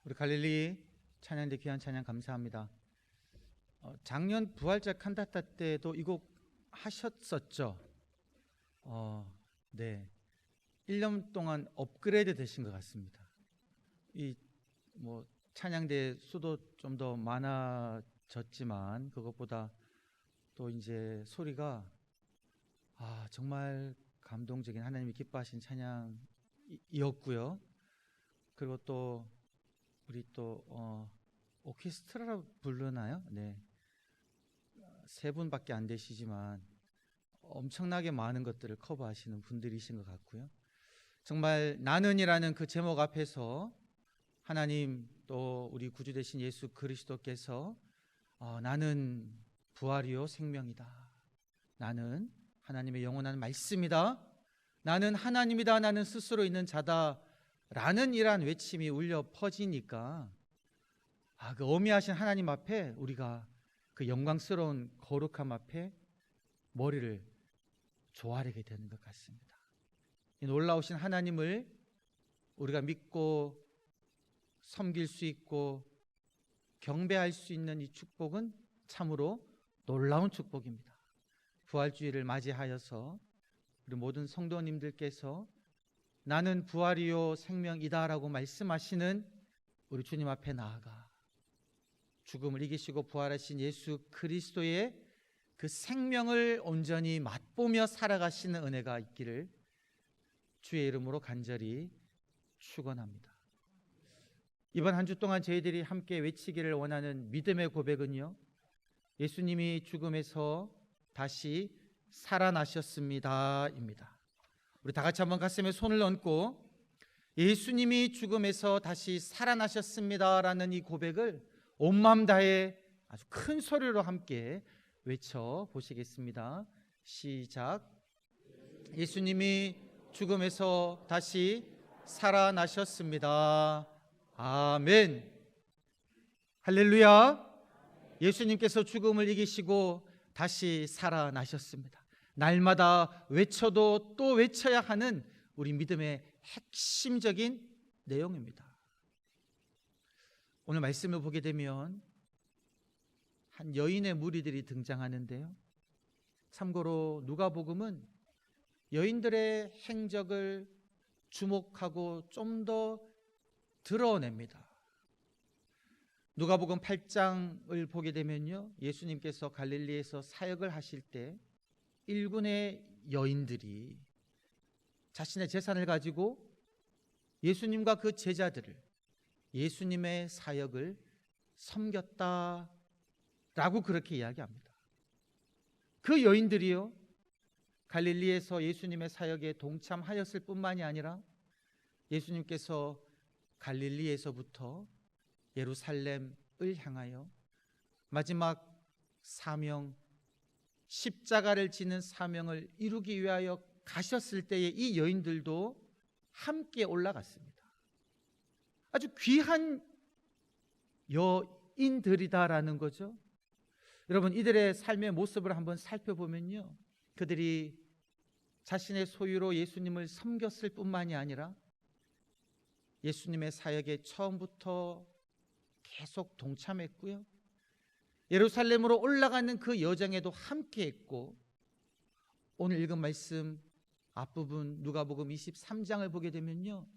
우리 갈릴리 찬양대 귀한 찬양 감사합니다. 작년 부활절 칸타타 때도 이 곡 하셨었죠? 네. 1년 동안 업그레이드 되신 것 같습니다. 이 찬양대 수도 좀 더 많아졌지만 그것보다 또 이제 소리가 정말 감동적인 하나님이 기뻐하신 찬양이었고요. 그리고 또 우리 또 오케스트라로 부르나요? 네. 세 분밖에 안 되시지만 엄청나게 많은 것들을 커버하시는 분들이신 것 같고요. 정말 나는이라는 그 제목 앞에서 하나님 또 우리 구주 되신 예수 그리스도께서 나는 부활이요 생명이다. 나는 하나님의 영원한 말씀이다. 나는 하나님이다. 나는 스스로 있는 자다. 라는 이러한 외침이 울려 퍼지니까 그 어미하신 하나님 앞에 우리가 그 영광스러운 거룩함 앞에 머리를 조아리게 되는 것 같습니다. 이 놀라우신 하나님을 우리가 믿고 섬길 수 있고 경배할 수 있는 이 축복은 참으로 놀라운 축복입니다. 부활주의를 맞이하여서 우리 모든 성도님들께서 나는 부활이요 생명이다라고 말씀하시는 우리 주님 앞에 나아가 죽음을 이기시고 부활하신 예수 그리스도의 그 생명을 온전히 맛보며 살아가시는 은혜가 있기를 주의 이름으로 간절히 축원합니다. 이번 한 주 동안 저희들이 함께 외치기를 원하는 믿음의 고백은요, 예수님이 죽음에서 다시 살아나셨습니다 입니다. 우리 다 같이 한번 가슴에 손을 얹고 예수님이 죽음에서 다시 살아나셨습니다라는 이 고백을 온 마음 다해 아주 큰 소리로 함께 외쳐 보시겠습니다. 시작. 예수님이 죽음에서 다시 살아나셨습니다. 아멘. 할렐루야. 예수님께서 죽음을 이기시고 다시 살아나셨습니다. 날마다 외쳐도 또 외쳐야 하는 우리 믿음의 핵심적인 내용입니다. 오늘 말씀을 보게 되면 한 여인의 무리들이 등장하는데요, 참고로 누가복음은 여인들의 행적을 주목하고 좀 더 드러냅니다. 누가복음 8장을 보게 되면요, 예수님께서 갈릴리에서 사역을 하실 때 일군의 여인들이 자신의 재산을 가지고 예수님과 그 제자들을, 예수님의 사역을 섬겼다라고 그렇게 이야기합니다. 그 여인들이요, 갈릴리에서 예수님의 사역에 동참하였을 뿐만이 아니라 예수님께서 갈릴리에서부터 예루살렘을 향하여 마지막 사명, 십자가를 지는 사명을 이루기 위하여 가셨을 때에 이 여인들도 함께 올라갔습니다. 아주 귀한 여인들이다라는 거죠. 여러분, 이들의 삶의 모습을 한번 살펴보면요, 그들이 자신의 소유로 예수님을 섬겼을 뿐만이 아니라 예수님의 사역에 처음부터 계속 동참했고요, 예루살렘으로 올라가는 그 여정에도 함께했고, 오늘 읽은 말씀 앞부분 누가복음 23장을 보게 되면요,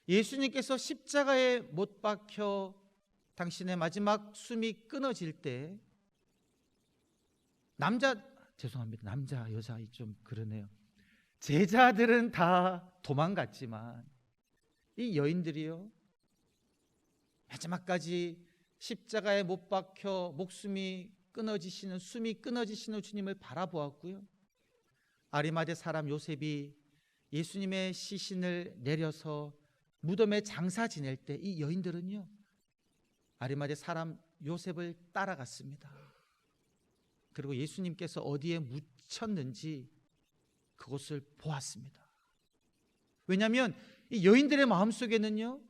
예수님께서 십자가에 못 박혀 당신의 마지막 숨이 끊어질 때 남자 여자 좀 그러네요. 제자들은 다 도망갔지만 이 여인들이요, 마지막까지 십자가에 못 박혀 숨이 끊어지시는 주님을 바라보았고요, 아리마대 사람 요셉이 예수님의 시신을 내려서 무덤에 장사 지낼 때 이 여인들은요, 아리마대 사람 요셉을 따라갔습니다. 그리고 예수님께서 어디에 묻혔는지 그것을 보았습니다. 왜냐하면 이 여인들의 마음속에는요,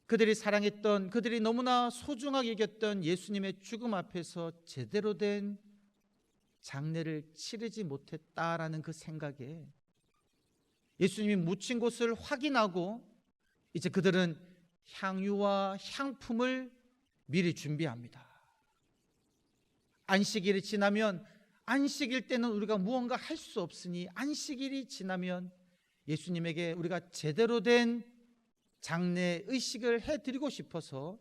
그들이 사랑했던, 그들이 너무나 소중하게 여겼던 예수님의 죽음 앞에서 제대로 된 장례를 치르지 못했다라는 그 생각에 예수님이 묻힌 곳을 확인하고 이제 그들은 향유와 향품을 미리 준비합니다. 안식일이 지나면, 안식일 때는 우리가 무언가 할 수 없으니 안식일이 지나면 예수님에게 우리가 제대로 된 장례 의식을 해드리고 싶어서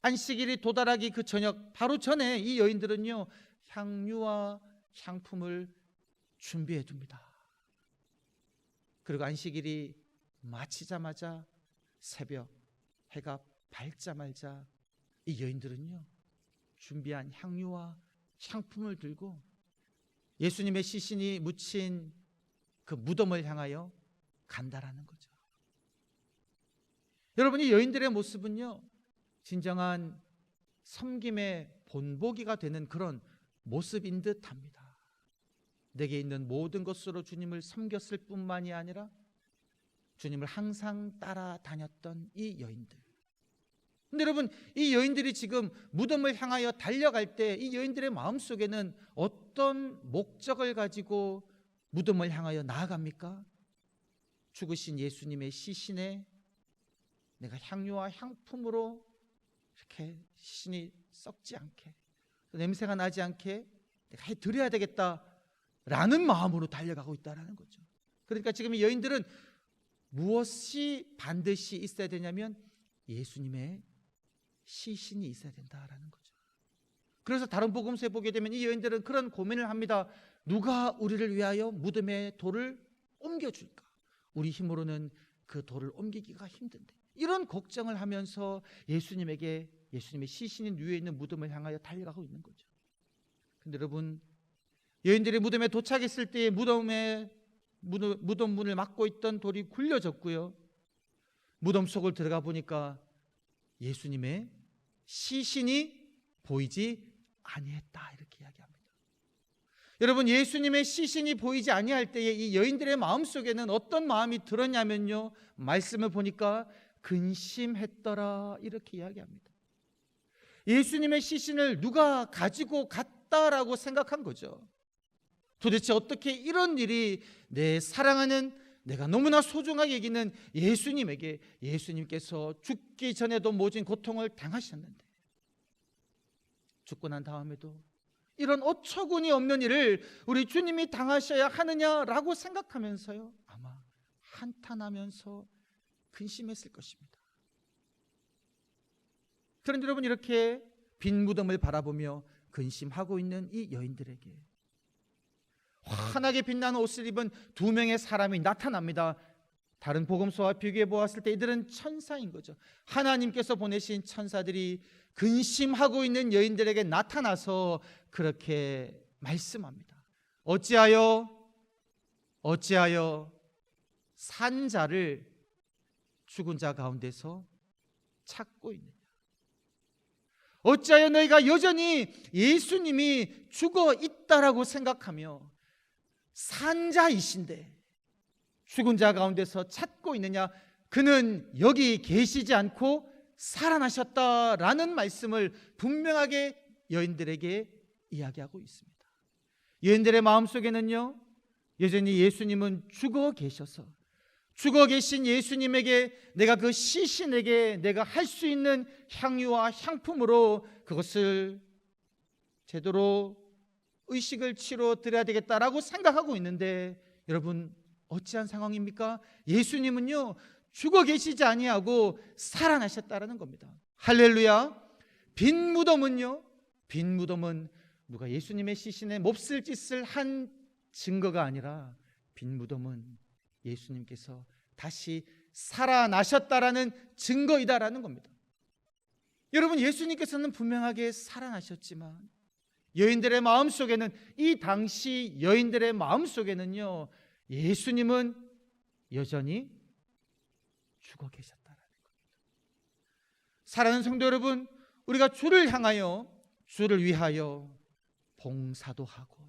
안식일이 도달하기 그 저녁 바로 전에 이 여인들은요, 향유와 향품을 준비해 둡니다. 그리고 안식일이 마치자마자 새벽 해가 밝자마자 이 여인들은요, 준비한 향유와 향품을 들고 예수님의 시신이 묻힌 그 무덤을 향하여 간다라는 거죠. 여러분, 이 여인들의 모습은요, 진정한 섬김의 본보기가 되는 그런 모습인 듯합니다. 내게 있는 모든 것으로 주님을 섬겼을 뿐만이 아니라 주님을 항상 따라다녔던 이 여인들. 근데 여러분, 이 여인들이 지금 무덤을 향하여 달려갈 때 이 여인들의 마음속에는 어떤 목적을 가지고 무덤을 향하여 나아갑니까? 죽으신 예수님의 시신에 내가 향유와 향품으로 이렇게 시신이 썩지 않게, 냄새가 나지 않게 내가 해드려야 되겠다라는 마음으로 달려가고 있다는 거죠. 그러니까 지금 이 여인들은 무엇이 반드시 있어야 되냐면 예수님의 시신이 있어야 된다라는 거죠. 그래서 다른 복음서에 보게 되면 이 여인들은 그런 고민을 합니다. 누가 우리를 위하여 무덤에 돌을 옮겨줄까? 우리 힘으로는 그 돌을 옮기기가 힘든데, 이런 걱정을 하면서 예수님에게, 예수님의 시신이 누워 있는 무덤을 향하여 달려가고 있는 거죠. 근데 여러분, 여인들이 무덤에 도착했을 때 무덤 문을 막고 있던 돌이 굴려졌고요, 무덤 속을 들어가 보니까 예수님의 시신이 보이지 아니했다, 이렇게 이야기합니다. 여러분, 예수님의 시신이 보이지 아니할 때에 이 여인들의 마음속에는 어떤 마음이 들었냐면요, 말씀을 보니까 근심했더라, 이렇게 이야기합니다. 예수님의 시신을 누가 가지고 갔다라고 생각한 거죠. 도대체 어떻게 이런 일이 내 사랑하는, 내가 너무나 소중하게 여기는 예수님에게, 예수님께서 죽기 전에도 모진 고통을 당하셨는데 죽고 난 다음에도 이런 어처구니 없는 일을 우리 주님이 당하셔야 하느냐라고 생각하면서요, 아마 한탄하면서 근심했을 것입니다. 그런데 여러분, 이렇게 빈 무덤을 바라보며 근심하고 있는 이 여인들에게 환하게 빛나는 옷을 입은 두 명의 사람이 나타납니다. 다른 복음서와 비교해 보았을 때 이들은 천사인 거죠. 하나님께서 보내신 천사들이 근심하고 있는 여인들에게 나타나서 그렇게 말씀합니다. 어찌하여 산 자를 죽은 자 가운데서 찾고 있느냐? 어찌하여 너희가 여전히 예수님이 죽어 있다라고 생각하며 산자이신데 죽은 자 가운데서 찾고 있느냐? 그는 여기 계시지 않고 살아나셨다라는 말씀을 분명하게 여인들에게 이야기하고 있습니다. 여인들의 마음속에는요, 여전히 예수님은 죽어 계셔서 죽어 계신 예수님에게 내가 그 시신에게 내가 할 수 있는 향유와 향품으로 그것을 제대로 의식을 치러 드려야 되겠다라고 생각하고 있는데, 여러분, 어찌한 상황입니까? 예수님은요, 죽어 계시지 아니하고 살아나셨다라는 겁니다. 할렐루야. 빈 무덤은 누가 예수님의 시신에 몹쓸 짓을 한 증거가 아니라, 빈 무덤은 예수님께서 다시 살아나셨다라는 증거이다라는 겁니다. 여러분, 예수님께서는 분명하게 살아나셨지만 여인들의 마음속에는, 이 당시 여인들의 마음속에는요, 예수님은 여전히 죽어 계셨다라는 겁니다. 사랑하는 성도 여러분, 우리가 주를 향하여, 주를 위하여 봉사도 하고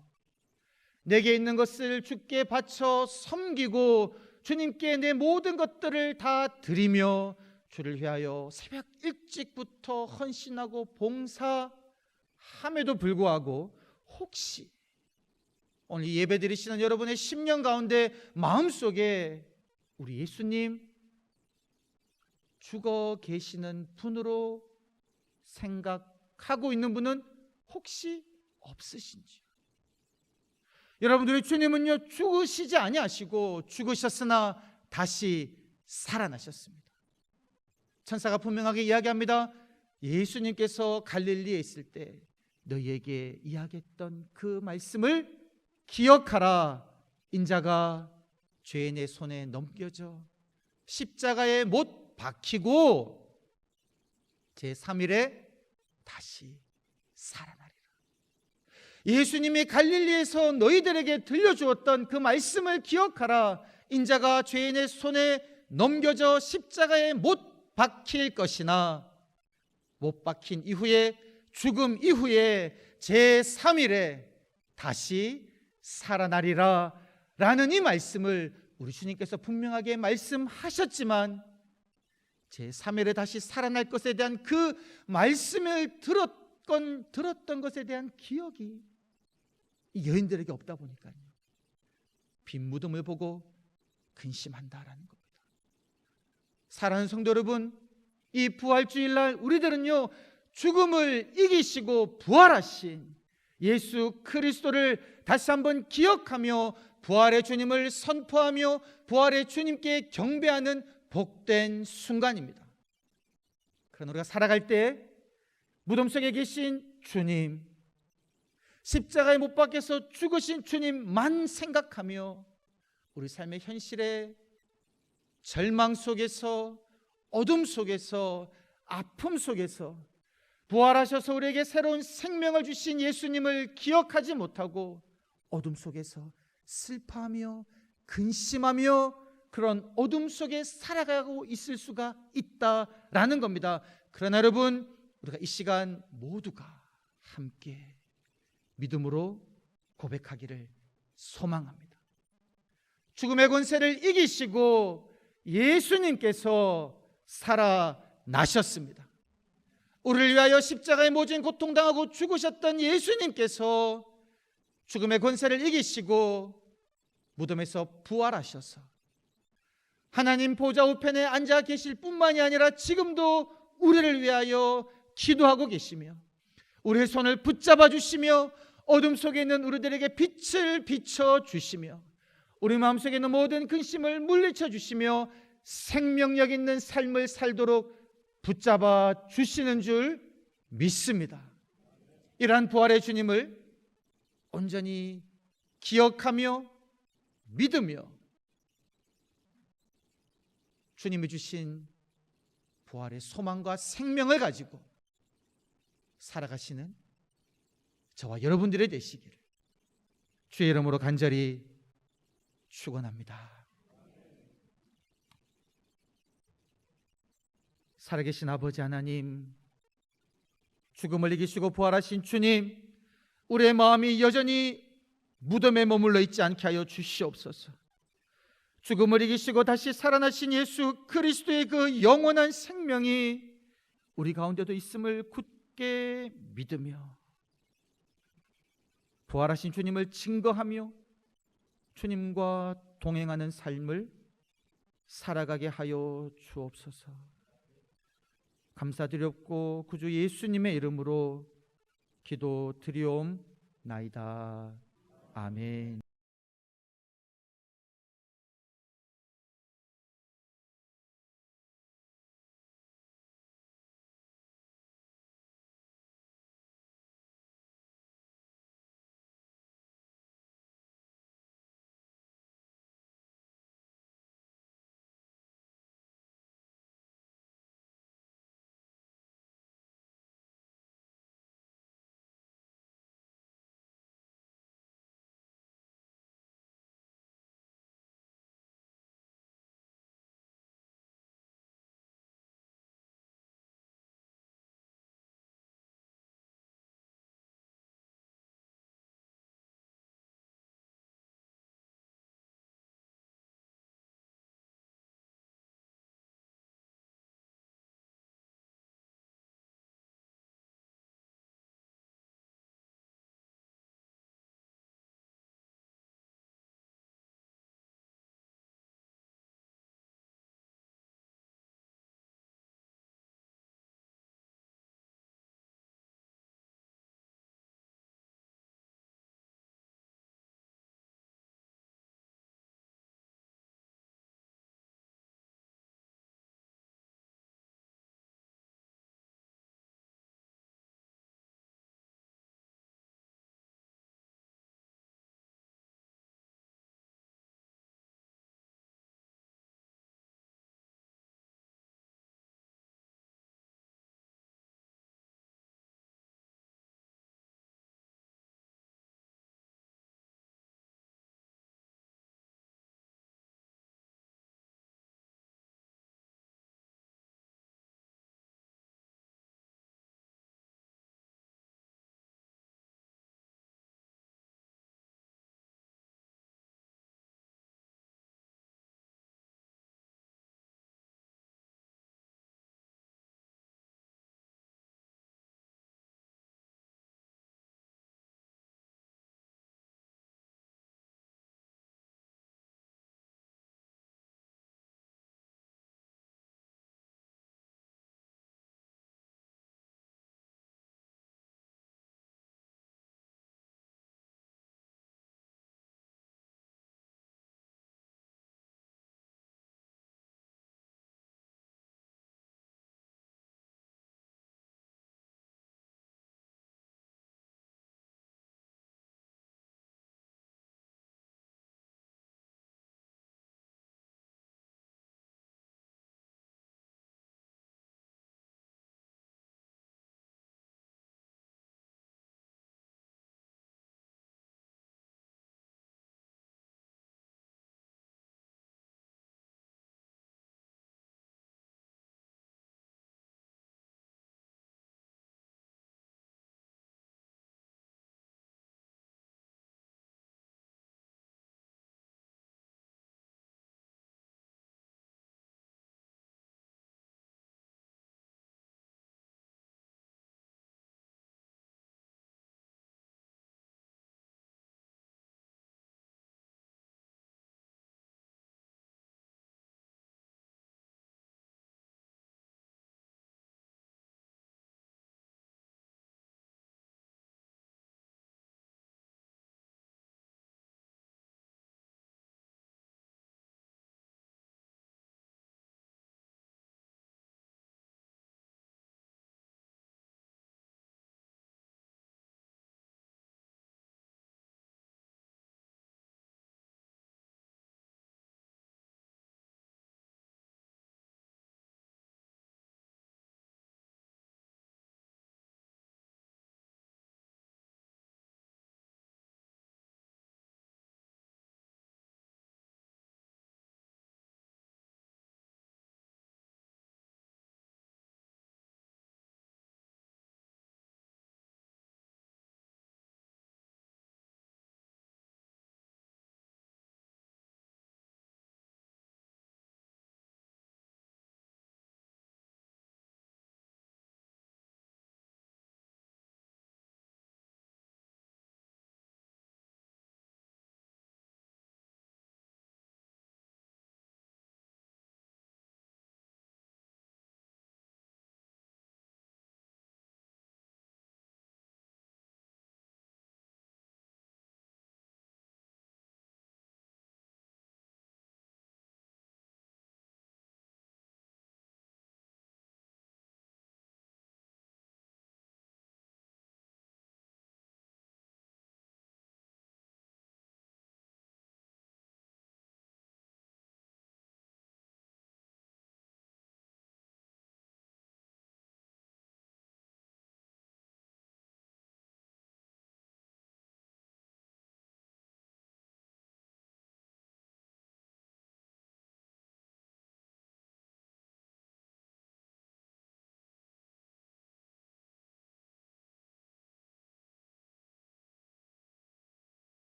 내게 있는 것을 주께 바쳐 섬기고 주님께 내 모든 것들을 다 드리며 주를 위하여 새벽 일찍부터 헌신하고 봉사함에도 불구하고, 혹시 오늘 예배 드리시는 여러분의 심령 가운데 마음속에 우리 예수님 죽어 계시는 분으로 생각하고 있는 분은 혹시 없으신지요? 여러분들의 주님은요, 죽으시지 아니하시고 죽으셨으나 다시 살아나셨습니다. 천사가 분명하게 이야기합니다. 예수님께서 갈릴리에 있을 때 너희에게 이야기했던 그 말씀을 기억하라. 인자가 죄인의 손에 넘겨져 십자가에 못 박히고 제3일에 다시 살아나리라. 예수님이 갈릴리에서 너희들에게 들려주었던 그 말씀을 기억하라. 인자가 죄인의 손에 넘겨져 십자가에 못 박힐 것이나 못 박힌 이후에, 죽음 이후에 제3일에 다시 살아나리라 라는 이 말씀을 우리 주님께서 분명하게 말씀하셨지만, 제3일에 다시 살아날 것에 대한 그 말씀을 들었던 것에 대한 기억이 이 여인들에게 없다 보니까요, 빈 무덤을 보고 근심한다라는 겁니다. 사랑하는 성도 여러분, 이 부활주일날 우리들은요, 죽음을 이기시고 부활하신 예수 그리스도를 다시 한번 기억하며 부활의 주님을 선포하며 부활의 주님께 경배하는 복된 순간입니다. 그러나 우리가 살아갈 때 무덤 속에 계신 주님, 십자가에 못 박혀서 죽으신 주님만 생각하며 우리 삶의 현실에 절망 속에서, 어둠 속에서, 아픔 속에서 부활하셔서 우리에게 새로운 생명을 주신 예수님을 기억하지 못하고 어둠 속에서 슬퍼하며 근심하며 그런 어둠 속에 살아가고 있을 수가 있다라는 겁니다. 그러나 여러분, 우리가 이 시간 모두가 함께 믿음으로 고백하기를 소망합니다. 죽음의 권세를 이기시고 예수님께서 살아나셨습니다. 우리를 위하여 십자가에 모진 고통당하고 죽으셨던 예수님께서 죽음의 권세를 이기시고 무덤에서 부활하셔서 하나님 보좌 우편에 앉아 계실 뿐만이 아니라 지금도 우리를 위하여 기도하고 계시며 우리의 손을 붙잡아 주시며 어둠 속에 있는 우리들에게 빛을 비춰 주시며 우리 마음속에 있는 모든 근심을 물리쳐 주시며 생명력 있는 삶을 살도록 붙잡아 주시는 줄 믿습니다. 이러한 부활의 주님을 온전히 기억하며 믿으며 주님이 주신 부활의 소망과 생명을 가지고 살아가시는 저와 여러분들이 되시기를 주의 이름으로 간절히 축원합니다. 살아계신 아버지 하나님, 죽음을 이기시고 부활하신 주님, 우리의 마음이 여전히 무덤에 머물러 있지 않게 하여 주시옵소서. 죽음을 이기시고 다시 살아나신 예수 그리스도의 그 영원한 생명이 우리 가운데도 있음을 굳게 믿으며 부활하신 주님을 증거하며 주님과 동행하는 삶을 살아가게 하여 주옵소서. 감사드렸고 구주 예수님의 이름으로 기도드리옵나이다. 아멘.